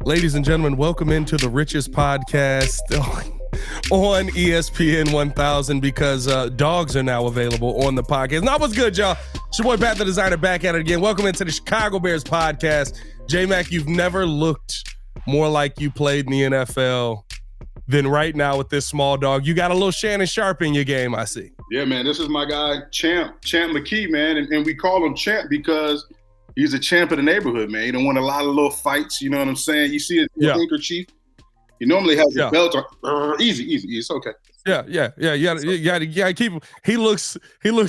Ladies and gentlemen, welcome into the richest podcast on ESPN 1000 because dogs are now available on the podcast. Now, what's good, y'all? It's your boy, Pat the Designer, back at it again. Welcome into the Chicago Bears podcast. J-Mac, you've never looked more like you played in the NFL than right now with this small dog. You got a little Shannon Sharp in your game, I see. Yeah, man, this is my guy, Champ McKie, man. And we call him Champ because he's a champ of the neighborhood, man. He done won a lot of little fights, you know what I'm saying? You see his handkerchief, he normally has a belt on. Easy. It's okay. Yeah. You gotta keep him. He looks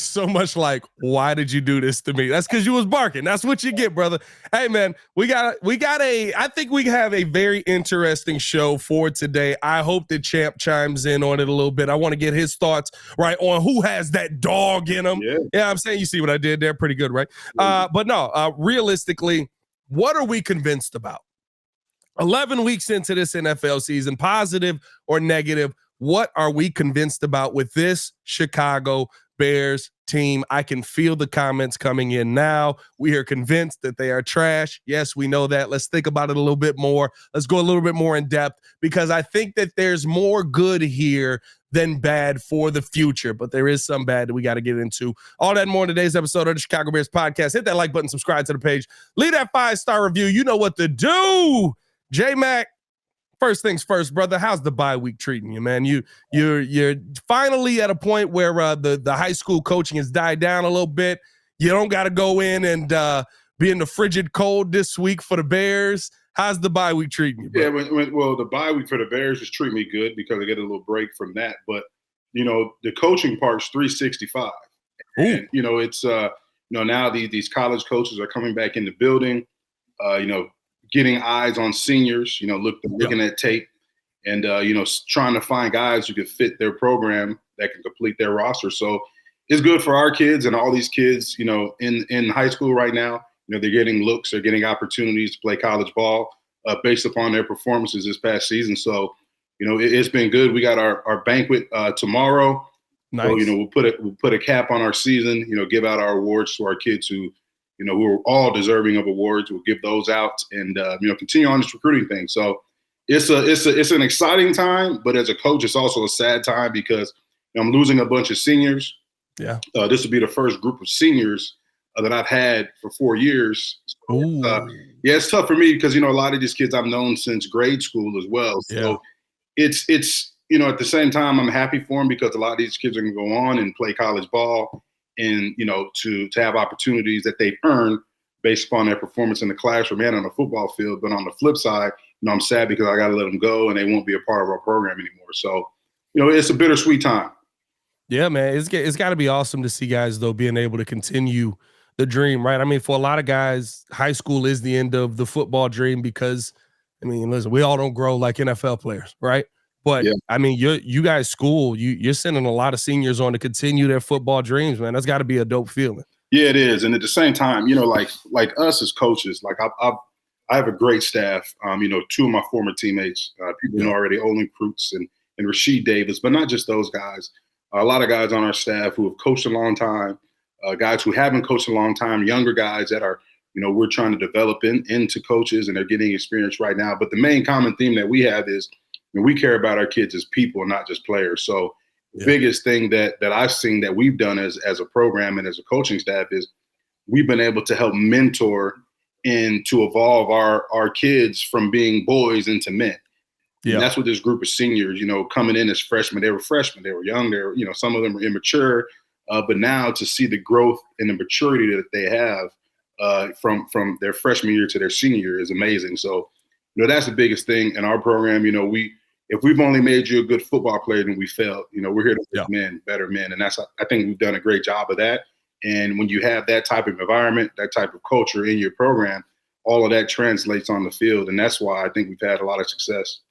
so much like, why did you do this to me? That's because you was barking. That's what you get, brother. Hey, man, I think we have a very interesting show for today. I hope that Champ chimes in on it a little bit. I want to get his thoughts, right, on who has that dog in him. Yeah, I'm saying, you see what I did there? Pretty good, right? But no, realistically, what are we convinced about? 11 weeks into this NFL season, positive or negative, what are we convinced about with this Chicago Bears team? I can feel the comments coming in now. We are convinced that they are trash. Yes, we know that. Let's think about it a little bit more. Let's go a little bit more in depth because I think that there's more good here than bad for the future, but there is some bad that we got to get into. All that and more in today's episode of the Chicago Bears podcast. Hit that like button, subscribe to the page, leave that 5-star review. You know what to do. J-Mac, first things first, brother. How's the bye week treating you, man? You're finally at a point where the high school coaching has died down a little bit. You don't got to go in and be in the frigid cold this week for the Bears. How's the bye week treating you, bro? Yeah, well, the bye week for the Bears is treating me good because I get a little break from that. But, the coaching part's 365. And, it's, now these college coaches are coming back in the building, getting eyes on seniors, looking at tape and, trying to find guys who could fit their program that can complete their roster. So it's good for our kids and all these kids, in high school right now. They're getting looks, they're getting opportunities to play college ball based upon their performances this past season. So, it's been good. We got our banquet tomorrow. Nice. So, we'll put a cap on our season, give out our awards to our kids who are all deserving of awards. We'll give those out and, continue on this recruiting thing. So it's an exciting time, but as a coach, it's also a sad time because I'm losing a bunch of seniors. Yeah. This will be the first group of seniors that I've had for 4 years. So, it's tough for me because, a lot of these kids I've known since grade school as well. So it's at the same time, I'm happy for them because a lot of these kids are going to go on and play college ball and, to have opportunities that they've earned based upon their performance in the classroom and on the football field. But on the flip side, I'm sad because I got to let them go and they won't be a part of our program anymore. So, it's a bittersweet time. Yeah, man, it's got to be awesome to see guys, though, being able to continue the dream, right? I mean, for a lot of guys, high school is the end of the football dream because, listen, we all don't grow like NFL players, right? But you guys school, you're sending a lot of seniors on to continue their football dreams, man. That's got to be a dope feeling. Yeah, it is. And at the same time, like us as coaches, like I have a great staff. Two of my former teammates, people know already, Olin Kreutz and Rasheed Davis, but not just those guys. A lot of guys on our staff who have coached a long time, guys who haven't coached a long time, younger guys that are, we're trying to develop into coaches and they're getting experience right now. But the main common theme that we have is, we care about our kids as people, not just players. So the biggest thing that I've seen that we've done as a program and as a coaching staff is we've been able to help mentor and to evolve our kids from being boys into men. Yeah. And that's what this group of seniors, coming in as freshmen, they were young, they were, some of them were immature, but now to see the growth and the maturity that they have from their freshman year to their senior year is amazing. So, that's the biggest thing in our program. If we've only made you a good football player, then we failed. We're here to make men, better men. And I think we've done a great job of that. And when you have that type of environment, that type of culture in your program, all of that translates on the field. And that's why I think we've had a lot of success.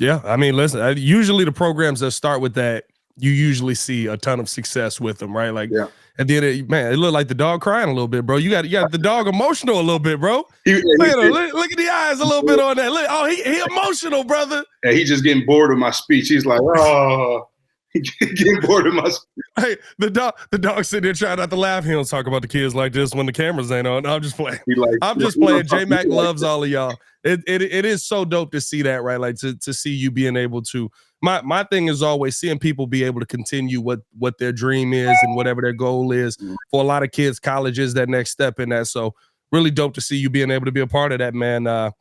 Yeah. Listen, usually the programs that start with that, you usually see a ton of success with them, right? Like, at the end of man, it looked like the dog crying a little bit, bro. You got the dog emotional a little bit, bro. Look at the eyes a little bit on that. Look, he emotional, brother. Yeah, he's just getting bored of my speech. He's like, oh. getting bored of my. Hey, the dog sitting there trying not to laugh. He don't talk about the kids like this when the cameras ain't on. I'm just playing. I'm just playing. J-Mac loves all of y'all. It is so dope to see that, right? Like to see you being able to. My thing is always seeing people be able to continue what their dream is and whatever their goal is. For a lot of kids, college is that next step in that. So really dope to see you being able to be a part of that, man.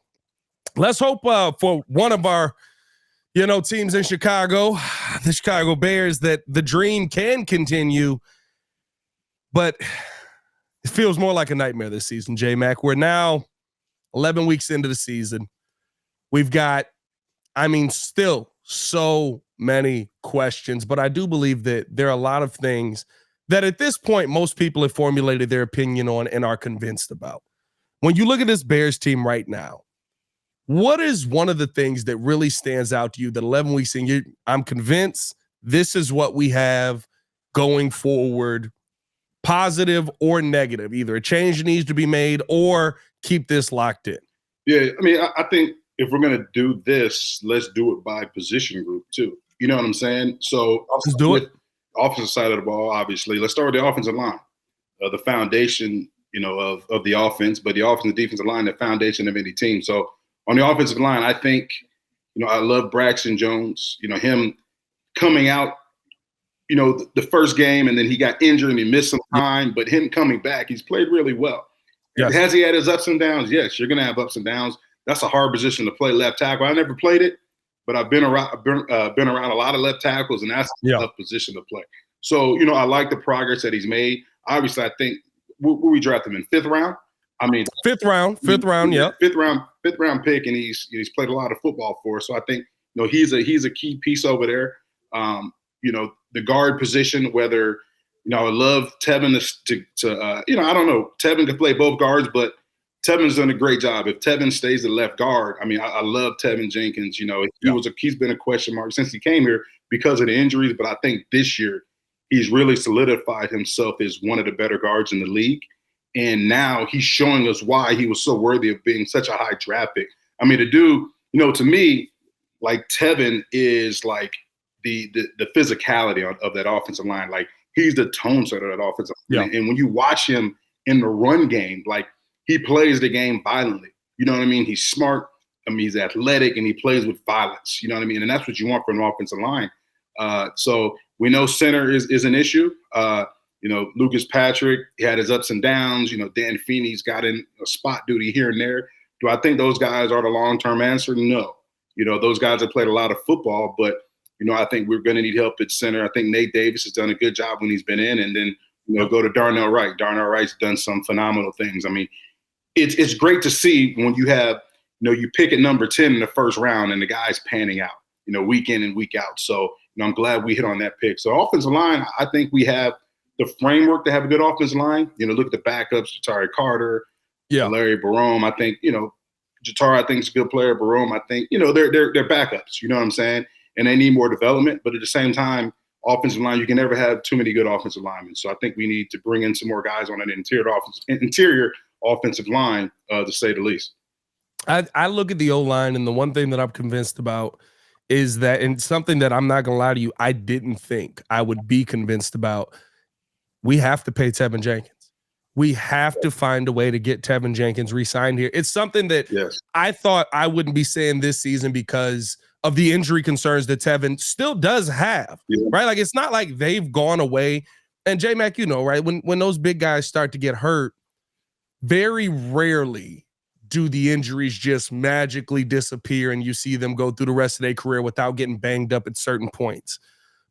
Let's hope for one of our teams in Chicago, the Chicago Bears, that the dream can continue, but it feels more like a nightmare this season, J-Mac. We're now 11 weeks into the season. We've got, still so many questions, but I do believe that there are a lot of things that at this point, most people have formulated their opinion on and are convinced about. When you look at this Bears team right now, what is one of the things that really stands out to you that 11 weeks in, I'm convinced this is what we have going forward, positive or negative, either a change needs to be made or keep this locked in? Yeah, I think if we're going to do this, let's do it by position group too. You know what I'm saying? So let's do it. Offensive side of the ball, obviously. Let's start with the offensive line, the foundation, of the offense, but the offense and defensive line, the foundation of any team. So on the offensive line, I think, I love Braxton Jones, him coming out, the first game, and then he got injured and he missed some time, but him coming back, he's played really well. Yes. Has he had his ups and downs? Yes, you're going to have ups and downs. That's a hard position to play, left tackle. I never played it, but I've been around a lot of left tackles, and that's a tough position to play. So, I like the progress that he's made. Obviously, I think we draft him in fifth round. Fifth round, yeah. Fifth round pick, and he's played a lot of football for us. So I think he's a key piece over there. The guard position, whether I would love Teven to I don't know, Teven could play both guards, but Teven's done a great job. If Teven stays the left guard, I love Teven Jenkins. He's been a question mark since he came here because of the injuries, but I think this year he's really solidified himself as one of the better guards in the league. And now he's showing us why he was so worthy of being such a high draft pick. The dude, to me, like Teven is like the physicality of that offensive line. Like he's the tone setter of that offensive line. And when you watch him in the run game, like he plays the game violently. You know what I mean? He's smart. He's athletic and he plays with violence. You know what I mean? And that's what you want from an offensive line. So we know center is an issue. Lucas Patrick, he had his ups and downs. Dan Feeney's got in a spot duty here and there. Do I think those guys are the long-term answer? No. Those guys have played a lot of football, but, I think we're going to need help at center. I think Nate Davis has done a good job when he's been in. And then, go to Darnell Wright. Darnell Wright's done some phenomenal things. It's great to see when you have, you pick at number 10 in the first round and the guy's panning out, week in and week out. So, I'm glad we hit on that pick. So offensive line, I think we have the framework to have a good offensive line. Look at the backups, Jatari Carter, Larry Barome. I think, Jatari, I think is a good player. Barome, I think, they're backups, you know what I'm saying? And they need more development. But at the same time, offensive line, you can never have too many good offensive linemen. So I think we need to bring in some more guys on an interior offensive line, to say the least. I look at the O-line, and the one thing that I'm convinced about is that, and something that I'm not going to lie to you, I didn't think I would be convinced about, we have to pay Teven Jenkins. We have to find a way to get Teven Jenkins re-signed here. It's something that I thought I wouldn't be saying this season because of the injury concerns that Teven still does have, right? Like, it's not like they've gone away. And J-Mac, right? When those big guys start to get hurt, very rarely do the injuries just magically disappear and you see them go through the rest of their career without getting banged up at certain points.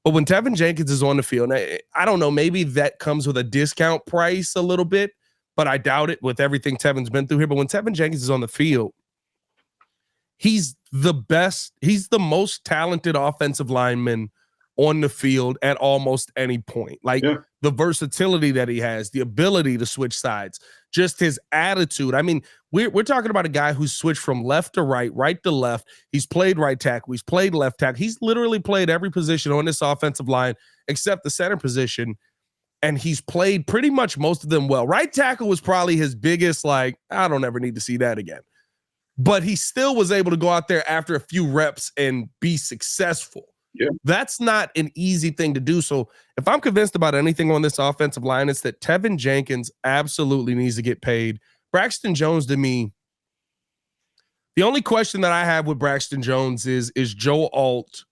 But when Teven Jenkins is on the field, I don't know, maybe that comes with a discount price a little bit, but I doubt it with everything Teven's been through here. But when Teven Jenkins is on the field, he's the best, he's the most talented offensive lineman on the field at almost any point. Like the versatility that he has, the ability to switch sides, just his attitude. We're talking about a guy who's switched from left to right, right to left. He's played right tackle. He's played left tackle. He's literally played every position on this offensive line except the center position. And he's played pretty much most of them well. Right tackle was probably his biggest, I don't ever need to see that again. But he still was able to go out there after a few reps and be successful. Yeah. That's not an easy thing to do. So if I'm convinced about anything on this offensive line, it's that Teven Jenkins absolutely needs to get paid. Braxton Jones, to me, the only question that I have with Braxton Jones is Joe Alt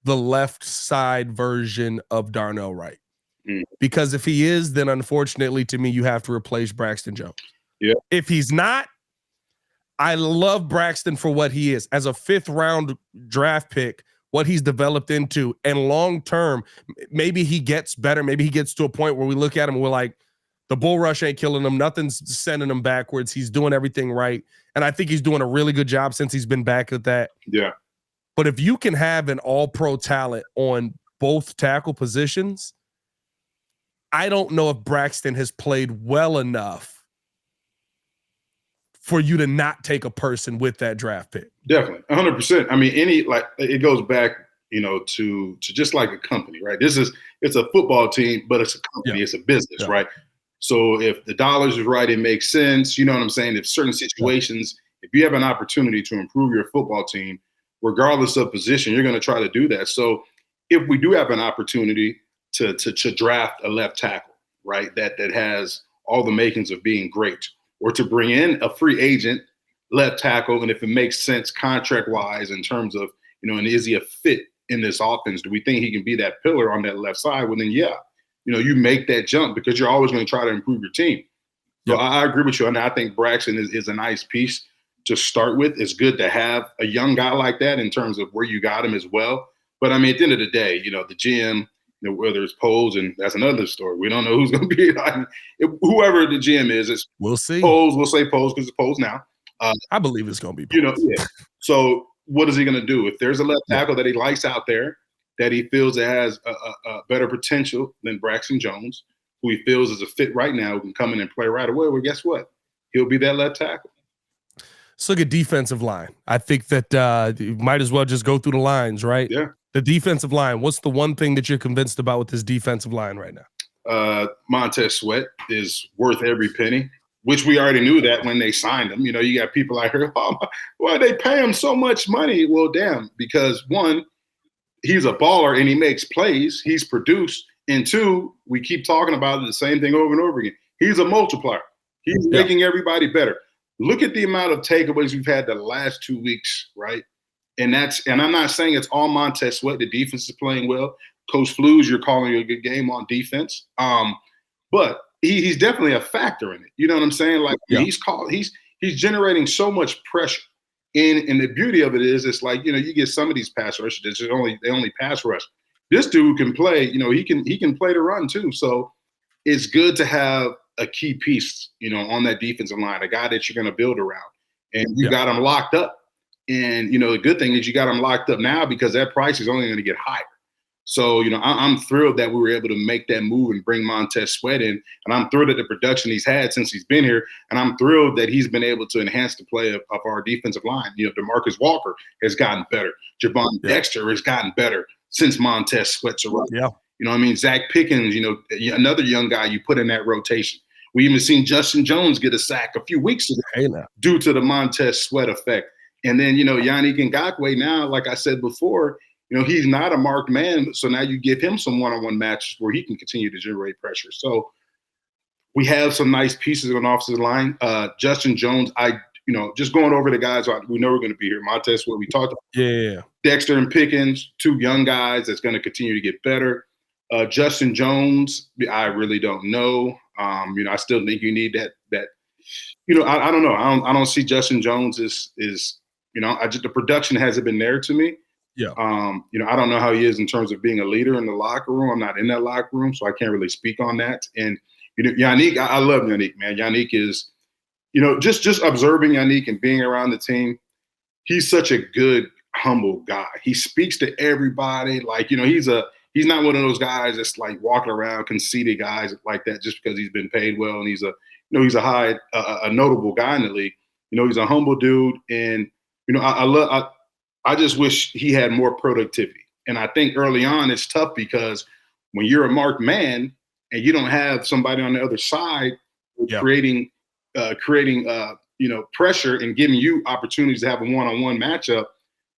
the left side version of Darnell Wright? Because if he is, then unfortunately to me, you have to replace Braxton Jones. Yeah. If he's not, I love Braxton for what he is as a 5th round draft pick, what he's developed into, and long term, maybe he gets better. Maybe he gets to a point where we look at him and we're like, the bull rush ain't killing him. Nothing's sending him backwards. He's doing everything right. And I think he's doing a really good job since he's been back at that. Yeah. But if you can have an all-pro talent on both tackle positions, I don't know if Braxton has played well enough for you to not take a person with that draft pick. Definitely, 100%. I mean, it goes back, to just like a company, right? It's a football team, but it's a company, it's a business, right? So if the dollars is right, it makes sense. You know what I'm saying? If certain situations, if you have an opportunity to improve your football team, regardless of position, you're going to try to do that. So if we do have an opportunity to draft a left tackle, right, that has all the makings of being great, or to bring in a free agent left tackle, and if it makes sense contract-wise in terms of, and is he a fit in this offense? Do we think he can be that pillar on that left side? Well, then, you make that jump because you're always going to try to improve your team. So I agree with you, and I think Braxton is a nice piece to start with. It's good to have a young guy like that in terms of where you got him as well. But, I mean, at the end of the day, the GM, whether it's Poles, and that's another story. We don't know who's going to be. Whoever the GM is, we'll see. Poles, we'll say Poles because it's Poles now. I believe it's going to be Poles. So what is he going to do? If there's a left tackle that he likes out there, that he feels that has a better potential than Braxton Jones, who he feels is a fit right now, who can come in and play right away, well, guess what? He'll be that left tackle. Let's look at defensive line. I think that you might as well just go through the lines, right? Yeah. The defensive line, what's the one thing that you're convinced about with this defensive line right now? Montez Sweat is worth every penny, which we already knew that when they signed him. You got people out here, why they pay him so much money? Well, damn, because one, he's a baller and he makes plays. He's produced. And two, we keep talking about the same thing over and over again. He's a multiplier. He's making everybody better. Look at the amount of takeaways we've had the last 2 weeks, right? And I'm not saying it's all Montez Sweat. The defense is playing well. Coach Flus, you're calling a good game on defense. But he's definitely a factor in it. You know what I'm saying? Like he's generating so much pressure. And the beauty of it is, it's like, you get some of these pass rushers that they only pass rush. This dude can play, he can play the run too. So it's good to have a key piece, on that defensive line, a guy that you're going to build around. And you got him locked up. And, the good thing is you got him locked up now because that price is only going to get higher. So, I'm thrilled that we were able to make that move and bring Montez Sweat in. And I'm thrilled at the production he's had since he's been here. And I'm thrilled that he's been able to enhance the play of our defensive line. DeMarcus Walker has gotten better. Javon Dexter has gotten better since Montez Sweat's arrived. Zach Pickens, another young guy you put in that rotation. We even seen Justin Jones get a sack a few weeks ago due to the Montez Sweat effect. And then, Yannick Ngakoue now, like I said before, he's not a marked man. So now you give him some one-on-one matches where he can continue to generate pressure. So we have some nice pieces on the offensive line. Justin Jones, just going over the guys we know we're going to be here. Montez Sweat, we talked about. Yeah. Dexter and Pickens, two young guys that's going to continue to get better. Justin Jones, I really don't know. I still think you need that. I don't know. I don't see Justin Jones is the production hasn't been there to me. Yeah. I don't know how he is in terms of being a leader in the locker room. I'm not in that locker room, so I can't really speak on that. And Yannick, I love Yannick, man. Yannick is, just observing Yannick and being around the team. He's such a good, humble guy. He speaks to everybody. Like, he's not one of those guys that's like walking around conceited guys like that just because he's been paid well and he's a notable guy in the league. He's a humble dude, and I just wish he had more productivity. And I think early on it's tough because when you're a marked man and you don't have somebody on the other side creating pressure and giving you opportunities to have a one-on-one matchup,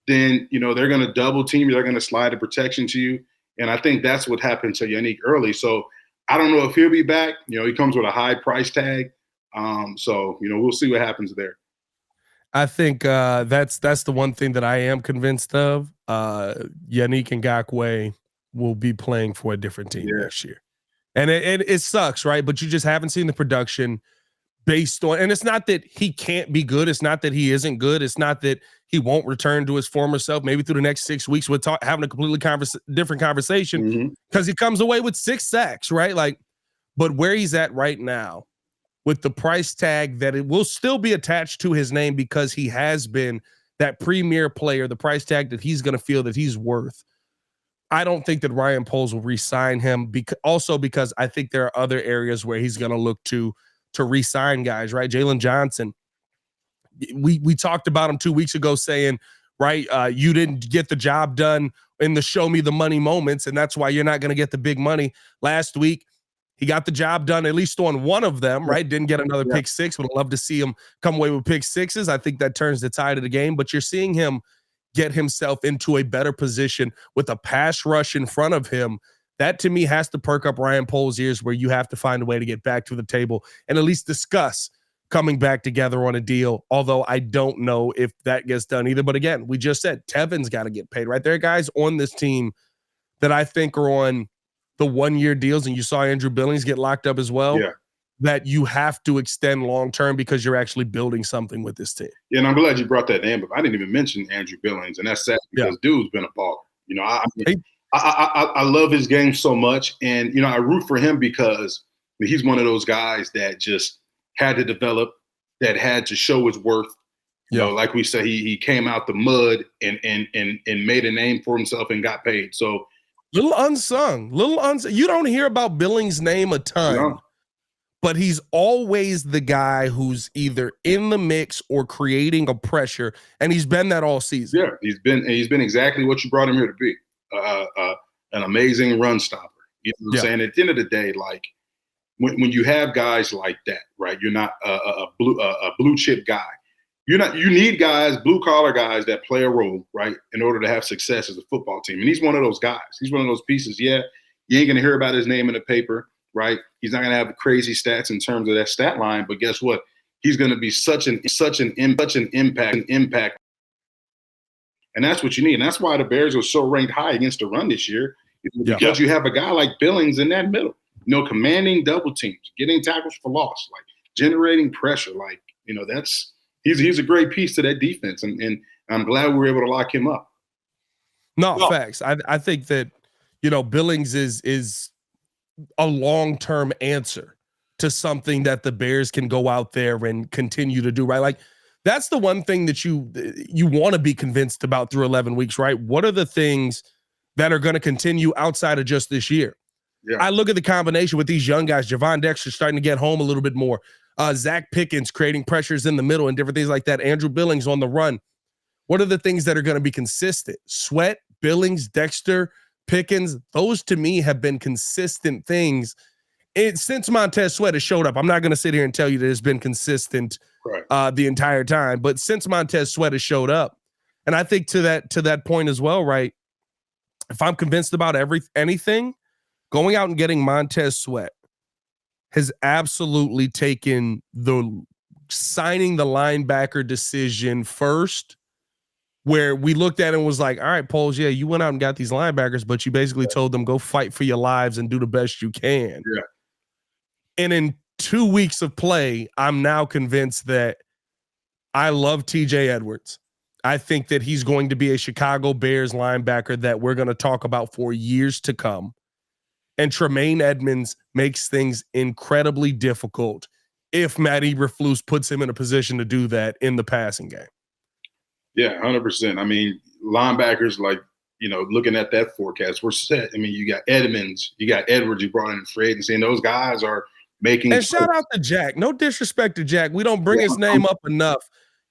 then, they're going to double team you. They're going to slide the protection to you. And I think that's what happened to Yannick early. So I don't know if he'll be back. He comes with a high price tag. So we'll see what happens there. I think that's the one thing that I am convinced of. Yannick Ngakoue will be playing for a different team next year. And it sucks, right? But you just haven't seen the production based on, and it's not that he can't be good. It's not that he isn't good. It's not that he won't return to his former self. Maybe through the next 6 weeks, we're having a completely different conversation because he comes away with 6 sacks, right? Like, but where he's at right now with the price tag that it will still be attached to his name because he has been that premier player, the price tag that he's going to feel that he's worth. I don't think that Ryan Poles will re-sign him because I think there are other areas where he's going to look to re-sign guys, right? Jalen Johnson, we talked about him 2 weeks ago saying, right, you didn't get the job done in the show me the money moments, and that's why you're not going to get the big money. Last week, he got the job done, at least on one of them, right? Didn't get another pick six. Would love to see him come away with pick sixes. I think that turns the tide of the game, but you're seeing him get himself into a better position with a pass rush in front of him. That to me has to perk up Ryan Poles' ears, where you have to find a way to get back to the table and at least discuss coming back together on a deal. Although I don't know if that gets done either. But again, we just said Teven's got to get paid, right? There are guys on this team that I think are on the 1-year deals, and you saw Andrew Billings get locked up as well. Yeah. That you have to extend long-term because you're actually building something with this team. Yeah, and I'm glad you brought that name up. I didn't even mention Andrew Billings, and that's sad because dude's been a baller. I love his game so much, and I root for him because he's one of those guys that just had to develop, that had to show his worth. Like we said, he came out the mud and made a name for himself and got paid. So little unsung. You don't hear about Billings' name a ton. No. But he's always the guy who's either in the mix or creating a pressure, and he's been that all season. Yeah, he's been exactly what you brought him here to be, an amazing run stopper. You know what I'm saying? At the end of the day, like when you have guys like that, right? You're not a blue chip guy. You need guys, blue collar guys that play a role, right, in order to have success as a football team. And he's one of those guys. He's one of those pieces. Yeah, you ain't gonna hear about his name in the paper. Right, he's not going to have crazy stats in terms of that stat line, but guess what? He's going to be such an impact, and that's what you need. And that's why the Bears are so ranked high against the run this year, because you have a guy like Billings in that middle, commanding double teams, getting tackles for loss, like generating pressure, like that's he's a great piece to that defense, and I'm glad we were able to lock him up. No, facts. I think that Billings is a long-term answer to something that the Bears can go out there and continue to do, right? Like that's the one thing that you want to be convinced about through 11 weeks, right? What are the things that are going to continue outside of just this year? Yeah. I look at the combination with these young guys, Javon Dexter starting to get home a little bit more, Zach Pickens creating pressures in the middle and different things like that, Andrew Billings on the run. What are the things that are going to be consistent? Sweat, Billings, Dexter, Pickens, those to me have been consistent things since Montez Sweat has showed up. I'm not going to sit here and tell you that it's been consistent the entire time, but since Montez Sweat has showed up, and I think to that point as well, right? If I'm convinced about anything, going out and getting Montez Sweat has absolutely taken the signing the linebacker decision first, where we looked at it and was like, all right, Poles, yeah, you went out and got these linebackers, but you basically told them go fight for your lives and do the best you can. Yeah. And in 2 weeks of play, I'm now convinced that I love TJ Edwards. I think that he's going to be a Chicago Bears linebacker that we're going to talk about for years to come. And Tremaine Edmonds makes things incredibly difficult if Matt Eberflus puts him in a position to do that in the passing game. Yeah, 100%. I mean, linebackers, like, looking at that forecast, we're set. I mean, you got Edmonds, you got Edwards, you brought in free agency, and those guys are making. And shout out to Jack. No disrespect to Jack. We don't bring his name up enough.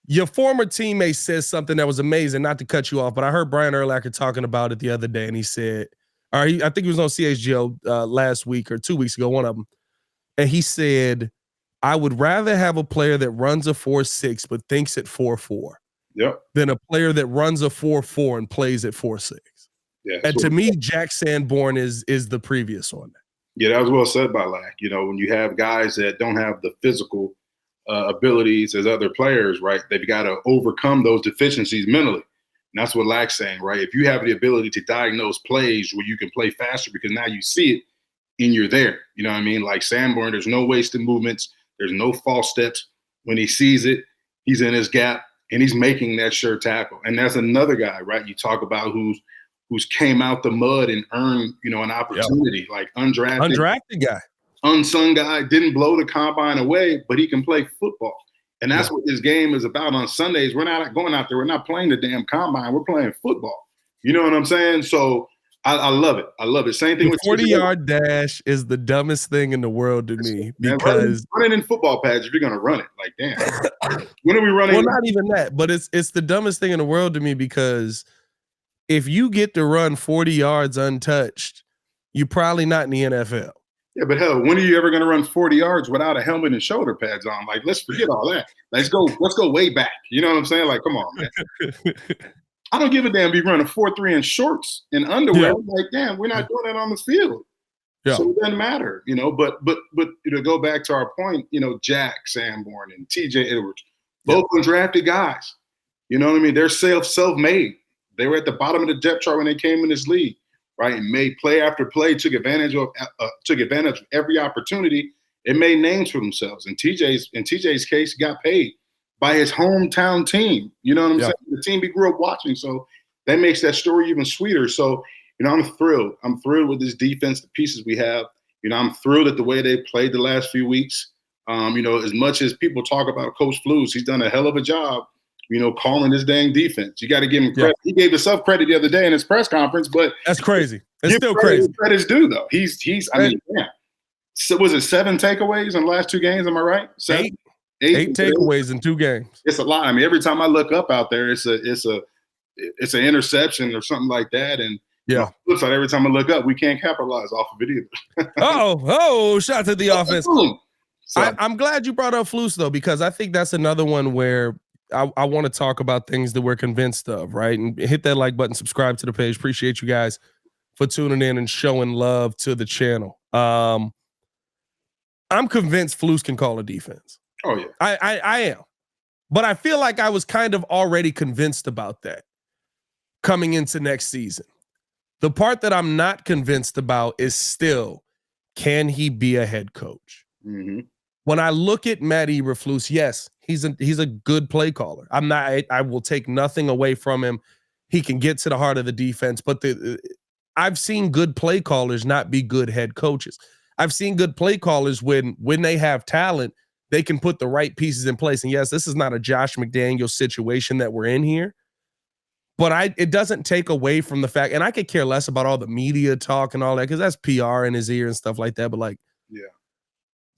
Your former teammate says something that was amazing, not to cut you off, but I heard Brian Urlacher talking about it the other day, and he said, I think he was on CHGO last week or 2 weeks ago, one of them, and he said, I would rather have a player that runs a 4.6 but thinks at 4.4. than a player that runs a 4.4 and plays at 4.6. Yeah, and to me, Jack Sanborn is the previous on that. Yeah, that was well said by Lack. You know, when you have guys that don't have the physical abilities as other players, right, they've got to overcome those deficiencies mentally. And that's what Lack's saying, right? If you have the ability to diagnose plays where you can play faster because now you see it and you're there, you know what I mean? Like Sanborn, there's no wasted movements. There's no false steps. When he sees it, he's in his gap and he's making that sure tackle. And that's another guy, right? You talk about who's came out the mud and earned, you know, an opportunity, like undrafted guy, unsung guy, didn't blow the combine away, but he can play football. And that's what this game is about on Sundays. We're not going out there. We're not playing the damn combine. We're playing football. You know what I'm saying? So I love it. I love it. Same thing with 40-yard dash is the dumbest thing in the world to me because running in football pads, if you're going to run it, like, damn. When are we running? Well, not even that, but it's the dumbest thing in the world to me because if you get to run 40 yards untouched, you're probably not in the NFL. Yeah, but hell, when are you ever going to run 40 yards without a helmet and shoulder pads on? Like, let's forget all that. Let's go way back. You know what I'm saying? Like, come on, man. I don't give a damn if you run a 4.3 in shorts and underwear. Like, damn, we're not doing that on the field. Yeah. So it doesn't matter, you know. But to go back to our point, you know, Jack Sanborn and TJ Edwards, both undrafted guys. You know what I mean? They're self-made. They were at the bottom of the depth chart when they came in this league. Right, and made play after play, took advantage of every opportunity, and made names for themselves. In TJ's case, he got paid by his hometown team. You know what I'm saying? The team he grew up watching. So that makes that story even sweeter. So, you know, I'm thrilled. I'm thrilled with this defense, the pieces we have. You know, I'm thrilled at the way they played the last few weeks. You know, as much as people talk about Coach Flus, he's done a hell of a job, you know, calling this dang defense. You got to give him credit. He gave himself credit the other day in his press conference, but that's crazy. It's still crazy. Credit's due though. I mean, So was it 7 takeaways in the last 2 games? Am I right? 8 takeaways in 2 games. It's a lot. I mean, every time I look up out there, it's an interception or something like that. And looks like every time I look up, we can't capitalize off of it either. Shout to the offense. So, I'm glad you brought up Flus though, because I think that's another one where I want to talk about things that we're convinced of, right? And hit that like button, subscribe to the page. Appreciate you guys for tuning in and showing love to the channel. I'm convinced Flus can call a defense. Oh yeah, I am, but I feel like I was kind of already convinced about that coming into next season. The part that I'm not convinced about is still, can he be a head coach? Mm-hmm. When I look at Matt Eberflus, yes, he's a good play caller. I will take nothing away from him. He can get to the heart of the defense, but I've seen good play callers not be good head coaches. I've seen good play callers when they have talent, they can put the right pieces in place. And yes, this is not a Josh McDaniels situation that we're in here, but it doesn't take away from the fact, and I could care less about all the media talk and all that because that's PR in his ear and stuff like that. But like,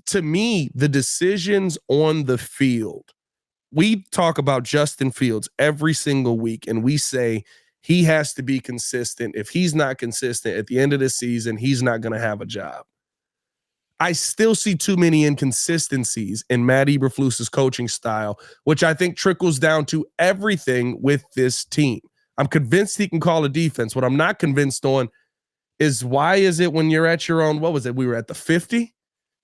to me, the decisions on the field, we talk about Justin Fields every single week, and we say he has to be consistent. If he's not consistent at the end of the season, he's not going to have a job. I still see too many inconsistencies in Matt Eberflus's coaching style, which I think trickles down to everything with this team. I'm convinced he can call a defense. What I'm not convinced on is why is it when you're at your own, what was it? We were at the 50.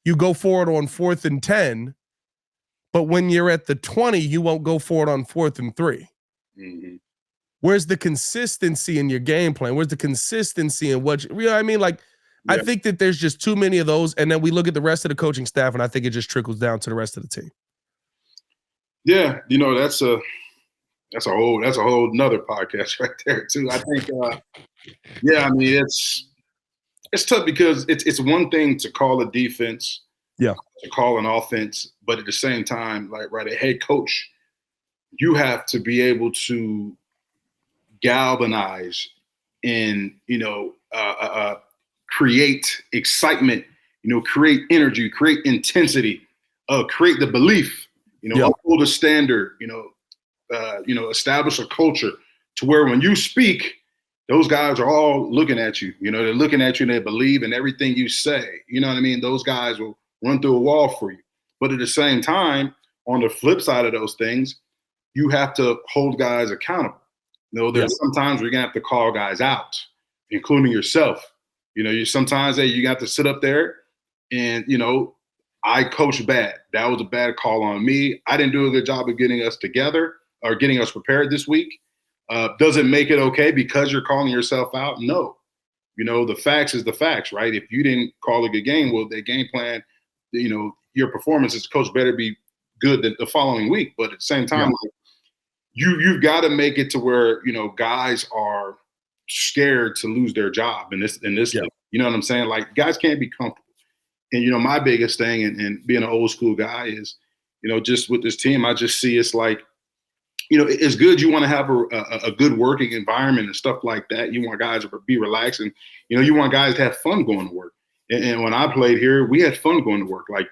You go forward on 4th and 10, but when you're at the 20, you won't go forward on 4th and 3. Mm-hmm. Where's the consistency in your game plan? Where's the consistency in what you know what I mean? Like, I think that there's just too many of those, and then we look at the rest of the coaching staff, and I think it just trickles down to the rest of the team. Yeah, you know, that's a whole nother podcast right there too. I think, I mean, it's tough because it's one thing to call a defense, to call an offense, but at the same time, like, right, a head coach, you have to be able to galvanize and, you know, create excitement, you know, create energy, create intensity, create the belief, you know, uphold a standard, you know, establish a culture to where when you speak, those guys are all looking at you. You know, they're looking at you and they believe in everything you say. You know what I mean? Those guys will run through a wall for you. But at the same time, on the flip side of those things, you have to hold guys accountable. You know, there's sometimes we're gonna have to call guys out, including yourself. You know, sometimes you got to sit up there and, you know, I coached bad. That was a bad call on me. I didn't do a good job of getting us together or getting us prepared this week. Does it make it okay because you're calling yourself out? No. You know, the facts is the facts, right? If you didn't call a good game, well, the game plan, you know, your performance as a coach better be good the following week. But at the same time, like, you've got to make it to where, you know, guys are scared to lose their job in this league. You know what I'm saying? Like, guys can't be comfortable. And, you know, my biggest thing and being an old school guy is, you know, just with this team, I just see it's like, you know, it's good. You want to have a good working environment and stuff like that. You want guys to be relaxed and, you know, you want guys to have fun going to work. And when I played here, we had fun going to work. Like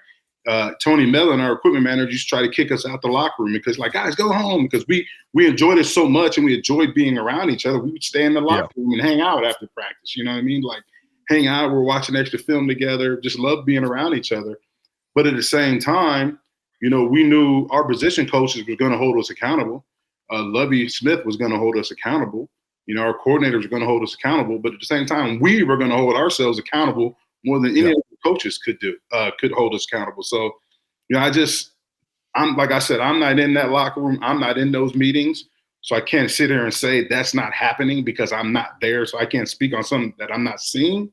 Tony Mellon, our equipment manager, used to try to kick us out the locker room because, like, guys, go home, because we enjoyed it so much and we enjoyed being around each other. We would stay in the locker room and hang out after practice. You know what I mean? Like, hang out, we're watching extra film together, just love being around each other. But at the same time, you know, we knew our position coaches were going to hold us accountable. Lovey Smith was going to hold us accountable. You know, our coordinators were going to hold us accountable. But at the same time, we were going to hold ourselves accountable more than any other coaches could hold us accountable. So, you know, I'm like I said, I'm not in that locker room. I'm not in those meetings. So I can't sit here and say that's not happening because I'm not there. So I can't speak on something that I'm not seeing.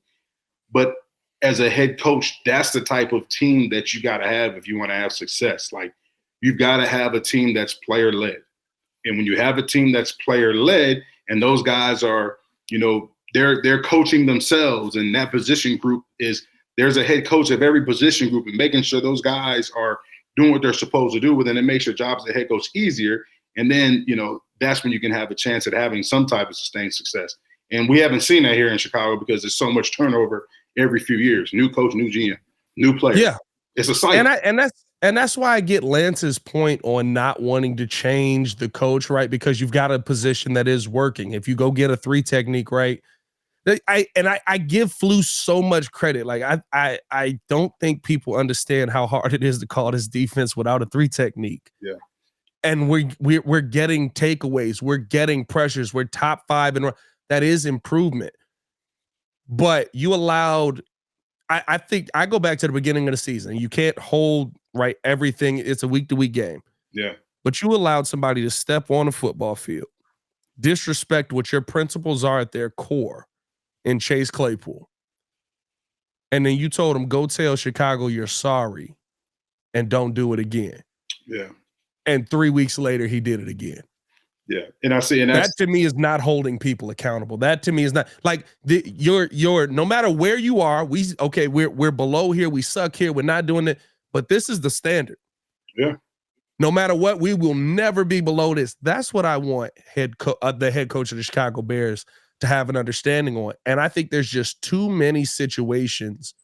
But as a head coach, that's the type of team that you got to have if you want to have success. Like, you've got to have a team that's player-led. And when you have a team that's player-led and those guys are, you know, they're coaching themselves, and that position group there's a head coach of every position group, and making sure those guys are doing what they're supposed to do, but then it makes your job as a head coach easier. And then, you know, that's when you can have a chance at having some type of sustained success. And we haven't seen that here in Chicago because there's so much turnover every few years. New coach, new GM, new player. Yeah. It's a cycle. And that's why I get Lance's point on not wanting to change the coach, right? Because you've got a position that is working. If you go get a 3 technique, right? I give Flus so much credit. Like, I don't think people understand how hard it is to call this defense without a 3 technique. Yeah. And we're getting takeaways, we're getting pressures, we're top 5, and that is improvement. But you allowed, I think I go back to the beginning of the season. You can't hold right everything. It's a week-to-week game. Yeah. But you allowed somebody to step on a football field, disrespect what your principles are at their core in Chase Claypool. And then you told him, go tell Chicago you're sorry and don't do it again. Yeah. And 3 weeks later, he did it again. Yeah. And I see, and that to me is not holding people accountable. That to me is not like you're no matter where you are, we're below here, we suck here, we're not doing it, but this is the standard. Yeah. No matter what, we will never be below this. That's what I want the head coach of the Chicago Bears to have an understanding on. And I think there's just too many situations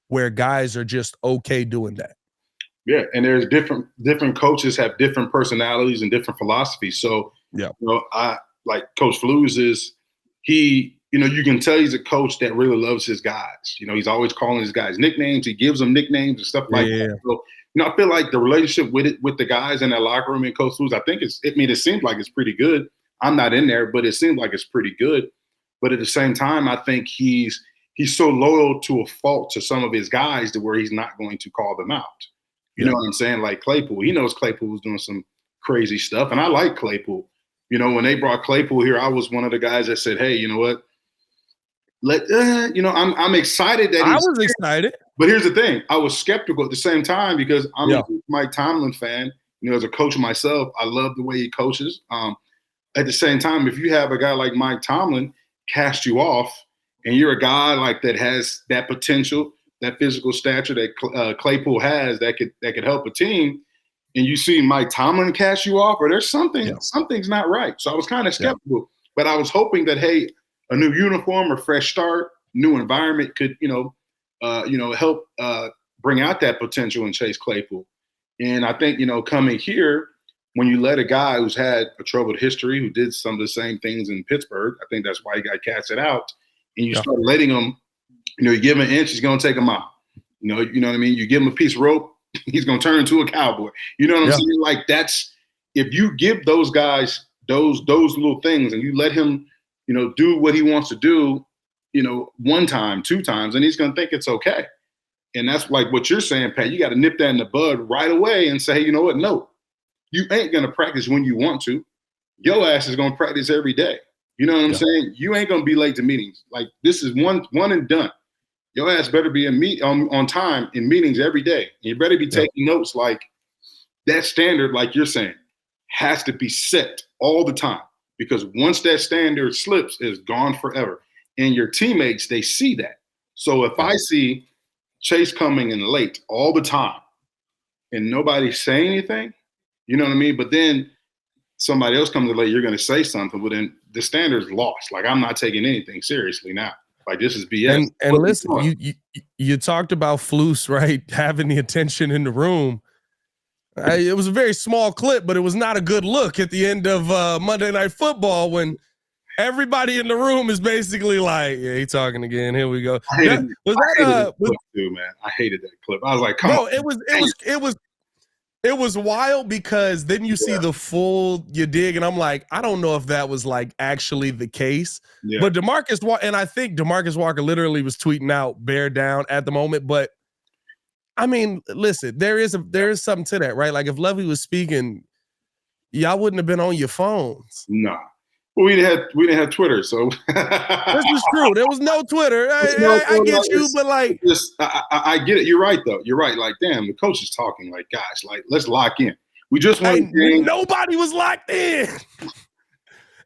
where guys are just okay doing that. Yeah, and there's different coaches have different personalities and different philosophies. So, yeah, you know, I like Coach Flus you know, you can tell he's a coach that really loves his guys. You know, he's always calling his guys nicknames. He gives them nicknames and stuff like that. So, you know, I feel like the relationship with the guys in that locker room and Coach Flus, I think it seems like it's pretty good. I'm not in there, but it seems like it's pretty good. But at the same time, I think he's so loyal to a fault to some of his guys to where he's not going to call them out. You know what I'm saying? Like Claypool, he knows Claypool was doing some crazy stuff. And I like Claypool. You know, when they brought Claypool here, I was one of the guys that said, hey, you know what? I'm excited that I was excited. But here's the thing. I was skeptical at the same time because I'm a Mike Tomlin fan. You know, as a coach myself, I love the way he coaches. At the same time, if you have a guy like Mike Tomlin cast you off and you're a guy like that has that potential, that physical stature that Claypool has that could help a team, and you see Mike Tomlin cast you off, or there's something's not right. So I was kind of skeptical, but I was hoping that, hey, a new uniform, a fresh start, new environment could, help bring out that potential in Chase Claypool. And I think, you know, coming here, when you let a guy who's had a troubled history, who did some of the same things in Pittsburgh, I think that's why he got casted out, and you start letting him, you know, you give him an inch, he's going to take a mile. You know what I mean? You give him a piece of rope, he's going to turn into a cowboy. You know what I'm saying? Like, that's if you give those guys those little things and you let him, do what he wants to do, one time, two times, and he's going to think it's okay. And that's like what you're saying, Pat. You got to nip that in the bud right away and say, hey, you know what? No, you ain't going to practice when you want to. Your ass is going to practice every day. You know what I'm saying? You ain't going to be late to meetings. Like, this is one and done. Your ass better be on time in meetings every day. You better be taking notes. Like, that standard, like you're saying, has to be set all the time, because once that standard slips, it's gone forever. And your teammates, they see that. So if I see Chase coming in late all the time and nobody say anything, you know what I mean? But then somebody else comes in late, you're going to say something, but then the standard's lost. Like, I'm not taking anything seriously now. Like, this is BS. And listen, you talked about Flus, right? Having the attention in the room. It was a very small clip, but it was not a good look at the end of Monday Night Football when everybody in the room is basically like, yeah, he's talking again. Here we go. I hated that clip too, man. I hated that clip. I was like, come on. It was wild, because then you see the full you dig, and I'm like, I don't know if that was like actually the case. Yeah. But I think DeMarcus Walker literally was tweeting out bear down at the moment. But I mean, listen, there is something to that, right? Like, if Lovey was speaking, y'all wouldn't have been on your phones. Nah. Well, we didn't have Twitter, so this is true. There was no Twitter. I get you, but like, I get it. You're right, though. You're right. Like, damn, the coach is talking. Like, guys, like, let's lock in. We just want nobody was locked in.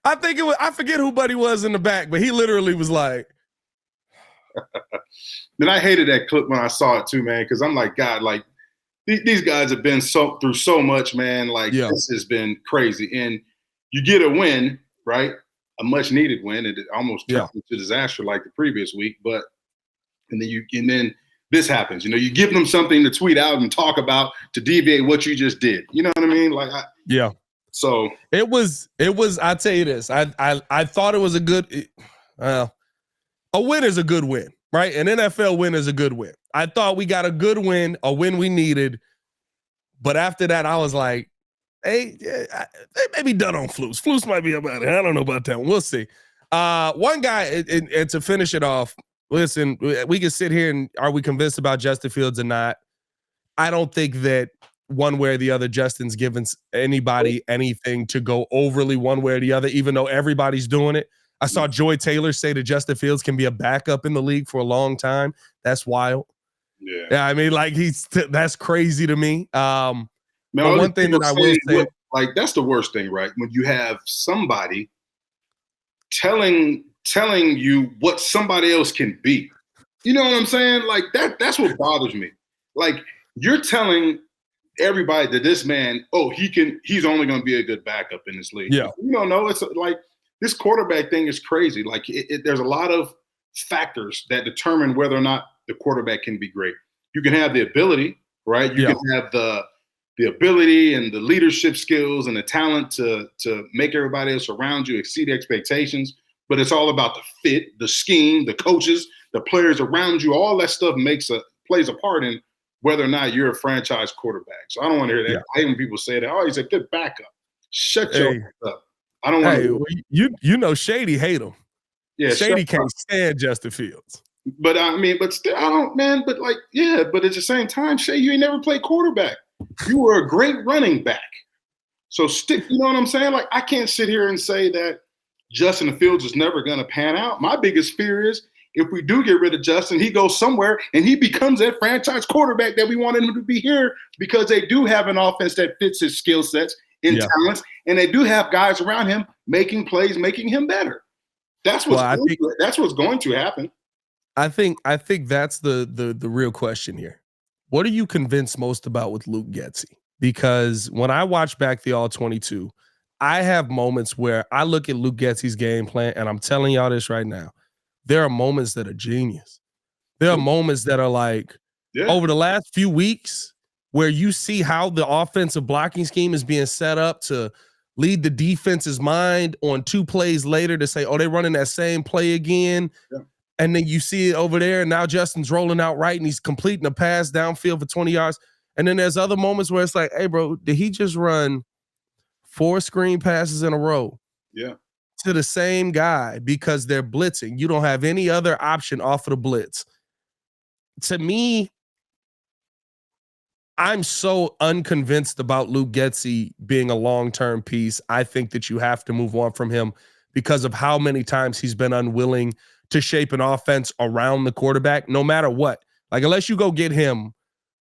I think I forget who Buddy was in the back, but he literally was like. Then I hated that clip when I saw it too, man, because I'm like, God, like, these guys have been through so much, man. Like, this has been crazy, and you get a win. Right, a much needed win, and it almost turned into disaster like the previous week. But and then this happens. You give them something to tweet out and talk about to deviate what you just did. You know what I mean? Like, So it was. I'll tell you this. I thought it was a good. A win is a good win, right? An NFL win is a good win. I thought we got a good win, a win we needed. But after that, I was like, hey, they may be done on Flus. Flus might be about it. I don't know about that one. We'll see. One guy, and to finish it off, listen, we can sit here and are we convinced about Justin Fields or not? I don't think that one way or the other Justin's given anybody anything to go overly one way or the other, even though everybody's doing it. I saw Joy Taylor say that Justin Fields can be a backup in the league for a long time. That's wild. Yeah, I mean, like, that's crazy to me. Now, one thing that I will say, like, that's the worst thing, right? When you have somebody telling you what somebody else can be. You know what I'm saying? Like, that's what bothers me. Like, you're telling everybody that this man, he's only going to be a good backup in this league. Yeah. You don't know. It's like, this quarterback thing is crazy. Like, there's a lot of factors that determine whether or not the quarterback can be great. You can have the ability, right? You can have the ability and the leadership skills and the talent to make everybody else around you exceed expectations. But it's all about the fit, the scheme, the coaches, the players around you. All that stuff plays a part in whether or not you're a franchise quarterback. So I don't want to hear that. I hate when people say that. Oh, he's a good backup. Shut your ass up. I don't want to. Shady hate him. Yeah, Shady can't stand Justin Fields. But I mean, but still, I don't, man. But like, but at the same time, Shay, you ain't never played quarterback. You were a great running back. So stick, you know what I'm saying? Like, I can't sit here and say that Justin Fields is never going to pan out. My biggest fear is if we do get rid of Justin, he goes somewhere and he becomes that franchise quarterback that we wanted him to be here, because they do have an offense that fits his skill sets and talents, and they do have guys around him making plays, making him better. That's what's going to happen. I think that's the real question here. What are you convinced most about with Luke Getsy? Because when I watch back the All-22, I have moments where I look at Luke Getsy's game plan, and I'm telling y'all this right now. There are moments that are genius. There are moments that are like, over the last few weeks, where you see how the offensive blocking scheme is being set up to lead the defense's mind on 2 plays later to say, oh, they're running that same play again. Yeah. And then you see it over there, and now Justin's rolling out right, and he's completing a pass downfield for 20 yards. And then there's other moments where it's like, hey, bro, did he just run 4 screen passes in a row. Yeah. To the same guy because they're blitzing. You don't have any other option off of the blitz. To me, I'm so unconvinced about Luke Getsy being a long-term piece. I think that you have to move on from him because of how many times he's been unwilling to shape an offense around the quarterback, no matter what. Like, unless you go get him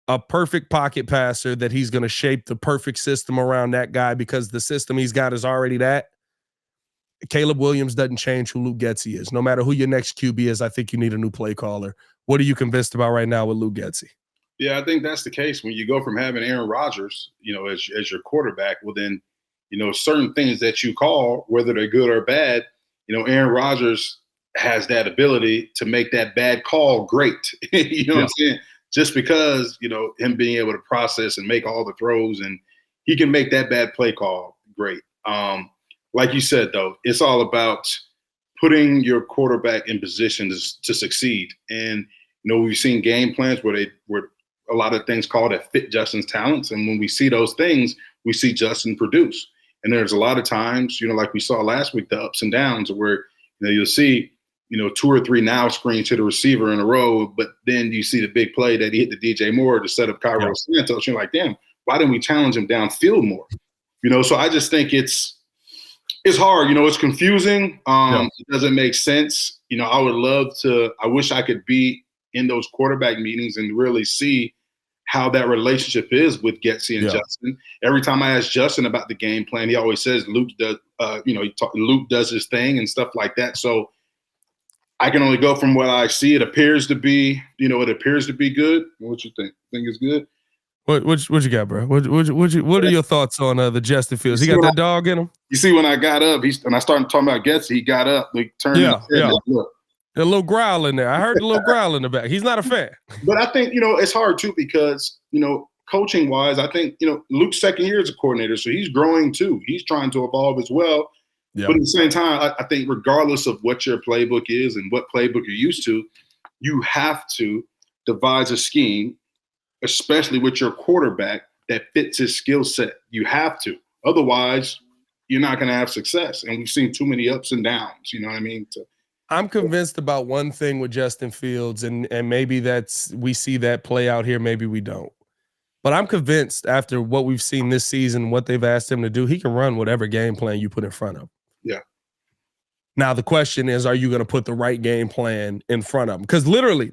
a perfect pocket passer that he's going to shape the perfect system around that guy because the system he's got is already that. Caleb Williams doesn't change who Luke Getsy is. No matter who your next QB is, I think you need a new play caller. What are you convinced about right now with Luke Getsy? Yeah, I think that's the case. When you go from having Aaron Rodgers, as your quarterback, well then, certain things that you call, whether they're good or bad, Aaron Rodgers has that ability to make that bad call great. What I'm saying? Just because, him being able to process and make all the throws, and he can make that bad play call great. Like you said, though, it's all about putting your quarterback in position to succeed. And, we've seen game plans where a lot of things called that fit Justin's talents. And when we see those things, we see Justin produce. And there's a lot of times, like we saw last week, the ups and downs where, you'll see, 2 or 3 now screens to the receiver in a row, but then you see the big play that he hit the DJ Moore to set up Cairo Santos. You're like, damn, why didn't we challenge him downfield more? So I just think it's hard. It's confusing. It doesn't make sense. I wish I could be in those quarterback meetings and really see how that relationship is with Getsy and Justin. Every time I ask Justin about the game plan, he always says Luke does, Luke does his thing and stuff like that. So I can only go from what I see. It appears to be, good. What you think? Think it's good? What you got, bro? What are your thoughts on the Justin Fields? He got that dog in him. You see, when I got up, and I started talking about Getsy, he got up, he turned. Look. A little growl in there. I heard the little growl in the back. He's not a fan. But I think, it's hard too because, coaching wise, I think, Luke's second year as a coordinator, so he's growing too. He's trying to evolve as well. Yeah. But at the same time, I think regardless of what your playbook is and what playbook you're used to, you have to devise a scheme, especially with your quarterback, that fits his skill set. You have to. Otherwise, you're not going to have success. And we've seen too many ups and downs, you know what I mean? I'm convinced about one thing with Justin Fields, and maybe we see that play out here, maybe we don't. But I'm convinced after what we've seen this season, what they've asked him to do, he can run whatever game plan you put in front of him. Yeah. Now, the question is, are you going to put the right game plan in front of him? Because literally,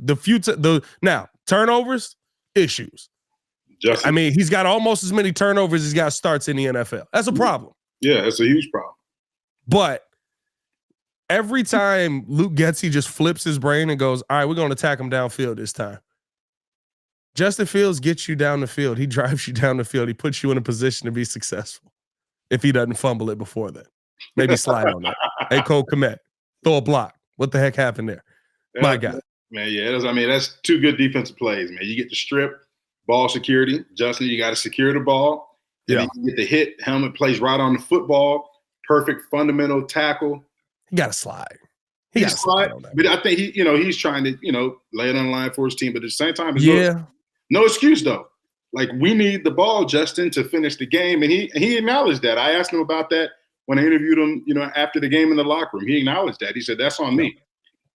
now, turnovers, issues. Justin. He's got almost as many turnovers as he's got starts in the NFL. That's a problem. Yeah, it's a huge problem. But every time Luke Getsy just flips his brain and goes, all right, we're going to attack him downfield this time. Justin Fields gets you down the field. He drives you down the field. He puts you in a position to be successful if he doesn't fumble it before then. Maybe slide on that. Hey, Cole Kmet, throw a block. What the heck happened there? My God. Man, that's 2 good defensive plays, man. You get the strip, ball security. Justin, you got to secure the ball. And then you get the hit. Helmet plays right on the football. Perfect fundamental tackle. He got to slide. He got to slide on that. But I think he's trying to, lay it on the line for his team. But at the same time, no excuse though. Like, we need the ball, Justin, to finish the game. And he acknowledged that. I asked him about that when I interviewed him, after the game in the locker room. He acknowledged that. He said, that's on me.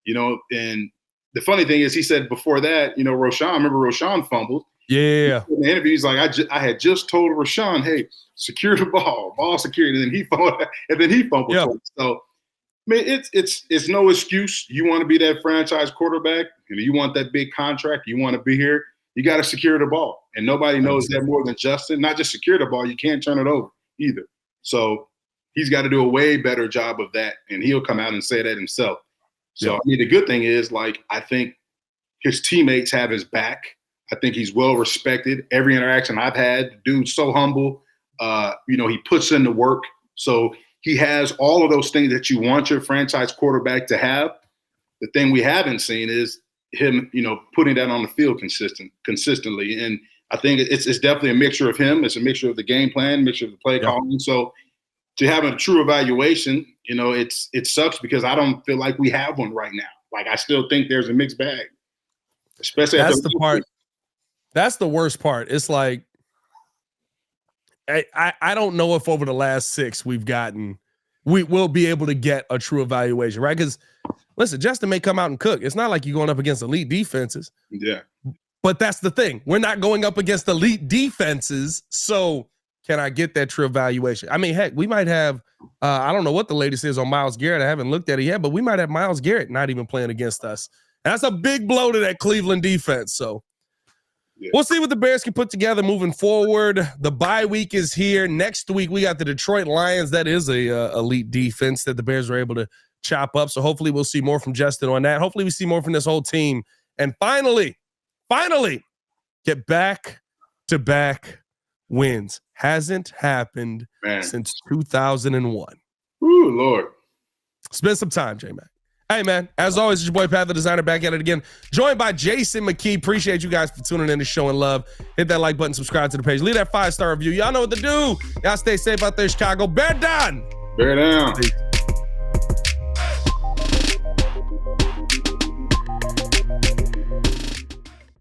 And the funny thing is, he said before that, Roshan fumbled. Yeah. In the interview, he's like, I had just told Rashawn, hey, secure the ball security. And then he fumbled. Yeah. So, it's no excuse. You want to be that franchise quarterback, and you want that big contract, you want to be here, you got to secure the ball. And nobody knows that more than Justin. Not just secure the ball, you can't turn it over either. So he's got to do a way better job of that, and he'll come out and say that himself. So, the good thing is, I think his teammates have his back. I think he's well respected. Every interaction I've had, the dude's so humble. He puts in the work. So he has all of those things that you want your franchise quarterback to have. The thing we haven't seen is him, putting that on the field consistently. And I think it's definitely a mixture of him. It's a mixture of the game plan, mixture of the play calling. So to have a true evaluation, it sucks because I don't feel like we have one right now. Like, I still think there's a mixed bag, especially that's the part. That's the worst part. It's like, I don't know if over the last 6 we will be able to get a true evaluation, right? Because listen, Justin may come out and cook. It's not like you're going up against elite defenses. Yeah. But that's the thing. We're not going up against elite defenses. So can I get that true evaluation? I mean, heck, we might have, I don't know what the latest is on Myles Garrett. I haven't looked at it yet, but we might have Myles Garrett not even playing against us. And that's a big blow to that Cleveland defense. So we'll see what the Bears can put together moving forward. The bye week is here. Next week, we got the Detroit Lions. That is a elite defense that the Bears were able to chop up. So hopefully we'll see more from Justin on that. Hopefully we see more from this whole team. And finally, get back-to-back wins. Hasn't happened since 2001. Ooh, Lord. Spend some time, J-Mac. Hey, man, as always, it's your boy, Pat the Designer, back at it again. Joined by Jason McKie. Appreciate you guys for tuning in and showing love. Hit that like button, subscribe to the page. Leave that 5-star review. Y'all know what to do. Y'all stay safe out there, Chicago. Bear down. Bear down. Peace.